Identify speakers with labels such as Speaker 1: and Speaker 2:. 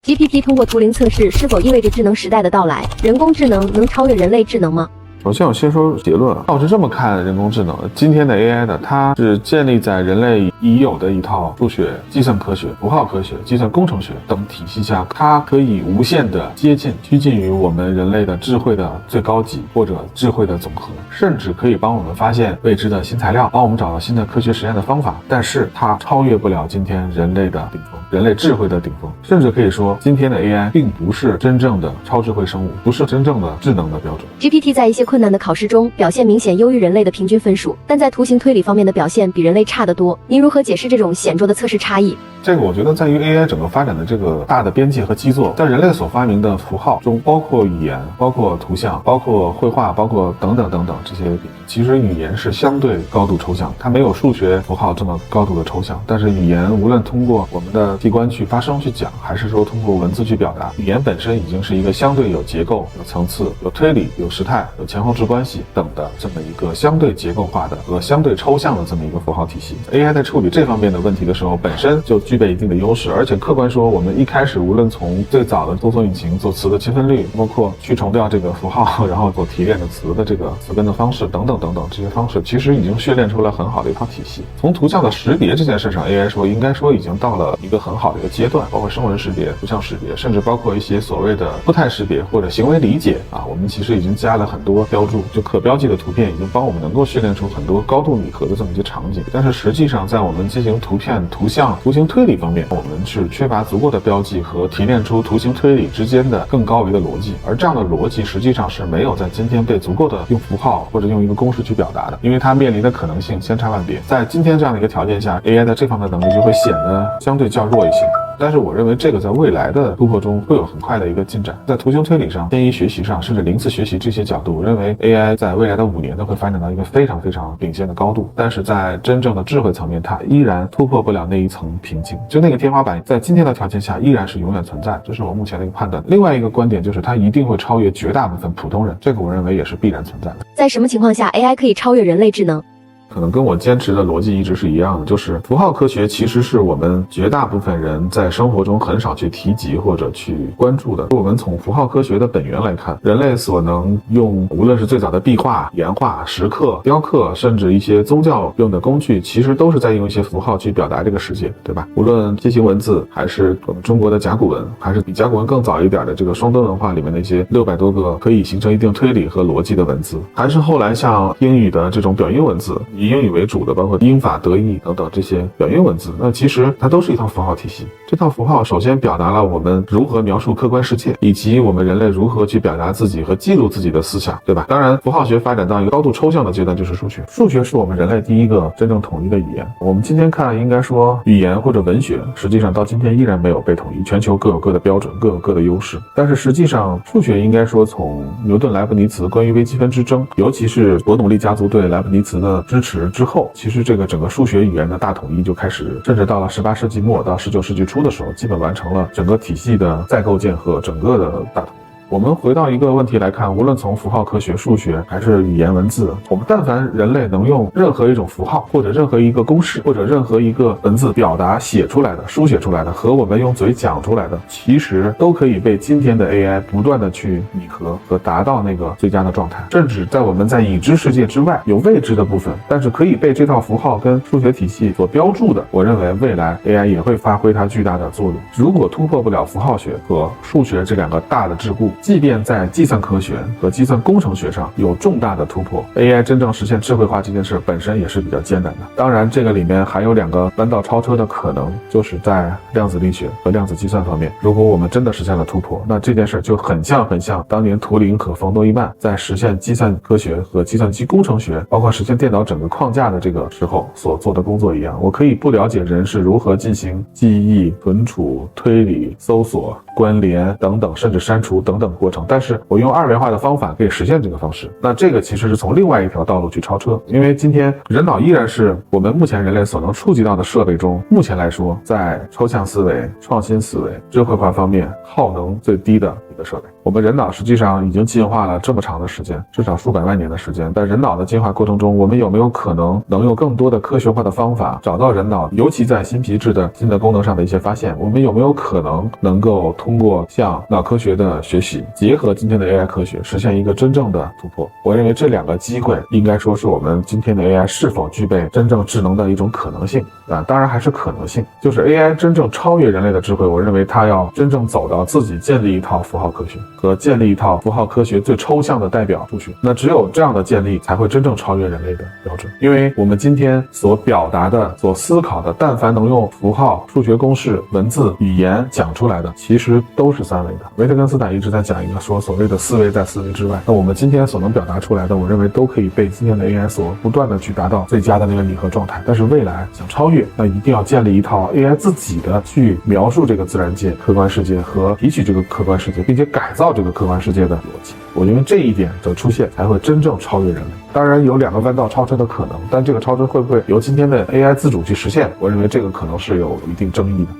Speaker 1: GPT 通过图灵测试是否意味着智能时代的到来？人工智能能超越人类智能吗？
Speaker 2: 首先我先说结论啊，我是这么看人工智能的。今天的 AI 呢，它是建立在人类已有的一套数学、计算科学、符号科学、计算工程学等体系下，它可以无限的接近、趋近于我们人类的智慧的最高级或者智慧的总和，甚至可以帮我们发现未知的新材料，帮我们找到新的科学实验的方法。但是它超越不了今天人类的顶峰，人类智慧的顶峰。甚至可以说，今天的 AI 并不是真正的超智慧生物，不是真正的智能的标准。
Speaker 1: GPT 在一些困难的考试中表现明显优于人类的平均分数，但在图形推理方面的表现比人类差得多。您如何解释这种显著的测试差异？
Speaker 2: 这个我觉得在于 AI 整个发展的这个大的边界和基座，在人类所发明的符号中，包括语言、包括图像、包括绘画、包括等等等等这些，其实语言是相对高度抽象，它没有数学符号这么高度的抽象。但是语言无论通过我们的器官去发声去讲，还是说通过文字去表达，语言本身已经是一个相对有结构、有层次、有推理、有时态、有前后置关系等的这么一个相对结构化的和相对抽象的这么一个符号体系。AI 在处理这方面的问题的时候，本身就具备一定的优势，而且客观说，我们一开始无论从最早的搜索引擎做词的切分率，包括去重调这个符号，然后做提炼的词的这个词根的方式等等等等，这些方式其实已经训练出了很好的一套体系。从图像的识别这件事上 ，AI 说应该说已经到了一个很好的一个阶段，包括声纹识别、图像识别，甚至包括一些所谓的步态识别或者行为理解啊，我们其实已经加了很多标注，就可标记的图片已经帮我们能够训练出很多高度拟合的这么一些场景。但是实际上，在我们进行图片、图像、图形推理方面，我们是缺乏足够的标记和提炼出图形推理之间的更高维的逻辑，而这样的逻辑实际上是没有在今天被足够的用符号或者用一个公式去表达的，因为它面临的可能性千差万别。在今天这样的一个条件下， AI 在这方面的能力就会显得相对较弱一些。但是我认为这个在未来的突破中会有很快的一个进展，在图形推理上、迁移学习上，甚至零次学习这些角度，我认为 AI 在未来的5年都会发展到一个非常非常领先的高度。但是在真正的智慧层面，它依然突破不了那一层瓶颈，就那个天花板在今天的条件下依然是永远存在，这是我目前的一个判断。另外一个观点就是它一定会超越绝大部分普通人，这个我认为也是必然存在的。
Speaker 1: 在什么情况下 AI 可以超越人类智能？
Speaker 2: 可能跟我坚持的逻辑一直是一样的，就是符号科学其实是我们绝大部分人在生活中很少去提及或者去关注的。我们从符号科学的本源来看，人类所能用无论是最早的壁画、岩画、石刻、雕刻，甚至一些宗教用的工具，其实都是在用一些符号去表达这个世界，对吧？无论楔形文字，还是我们中国的甲骨文，还是比甲骨文更早一点的这个双敦文化里面的一些600多个可以形成一定推理和逻辑的文字，还是后来像英语的这种表音文字，以英语为主的，包括英法德意等等这些表音文字，那其实它都是一套符号体系。这套符号首先表达了我们如何描述客观世界，以及我们人类如何去表达自己和记录自己的思想，对吧？当然，符号学发展到一个高度抽象的阶段就是数学。数学是我们人类第一个真正统一的语言。我们今天看，应该说语言或者文学，实际上到今天依然没有被统一，全球各有各的标准，各有各的优势。但是实际上，数学应该说从牛顿、莱布尼茨关于微积分之争，尤其是伯努利家族对莱布尼茨的支持之后，其实这个整个数学语言的大统一就开始，甚至到了18世纪末到19世纪初的时候，基本完成了整个体系的再构建和整个的大统一。我们回到一个问题来看，无论从符号科学、数学还是语言文字，我们但凡人类能用任何一种符号或者任何一个公式或者任何一个文字表达写出来的、书写出来的和我们用嘴讲出来的，其实都可以被今天的 AI 不断的去拟合和达到那个最佳的状态。甚至在我们在已知世界之外有未知的部分，但是可以被这套符号跟数学体系所标注的，我认为未来 AI 也会发挥它巨大的作用。如果突破不了符号学和数学这2个大的桎梏，即便在计算科学和计算工程学上有重大的突破， AI 真正实现智慧化这件事本身也是比较艰难的。当然这个里面还有2个弯道超车的可能，就是在量子力学和量子计算方面，如果我们真的实现了突破，那这件事就很像当年图灵和冯诺依曼在实现计算科学和计算机工程学，包括实现电脑整个框架的这个时候所做的工作一样。我可以不了解人是如何进行记忆、存储、推理、搜索、关联等等，甚至删除等等过程，但是我用2元化的方法可以实现这个方式，那这个其实是从另外一条道路去超车。因为今天人脑依然是我们目前人类所能触及到的设备中，目前来说在抽象思维、创新思维、智慧化方面耗能最低的一个的设备。我们人脑实际上已经进化了这么长的时间，至少数百万年的时间，在人脑的进化过程中，我们有没有可能能用更多的科学化的方法找到人脑，尤其在新皮质的新的功能上的一些发现？我们有没有可能够通过像脑科学的学习，结合今天的 AI 科学，实现一个真正的突破？我认为这两个机会应该说是我们今天的 AI 是否具备真正智能的一种可能性啊，当然还是可能性，就是 AI 真正超越人类的智慧，我认为它要真正走到自己建立一套符号科学和建立一套符号科学最抽象的代表数学，那只有这样的建立才会真正超越人类的标准。因为我们今天所表达的、所思考的，但凡能用符号、数学公式、文字、语言讲出来的，其实都是三维的。维特根斯坦一直在讲一个说所谓的思维在思维之外，那我们今天所能表达出来的，我认为都可以被今天的 AI 所不断的去达到最佳的那个拟合状态。但是未来想超越，那一定要建立一套 AI 自己的去描述这个自然界、客观世界和提取这个客观世界，并且改造这个客观世界的逻辑。我认为这一点的出现才会真正超越人类。当然有两个弯道超车的可能，但这个超车会不会由今天的 AI 自主去实现，我认为这个可能是有一定争议的。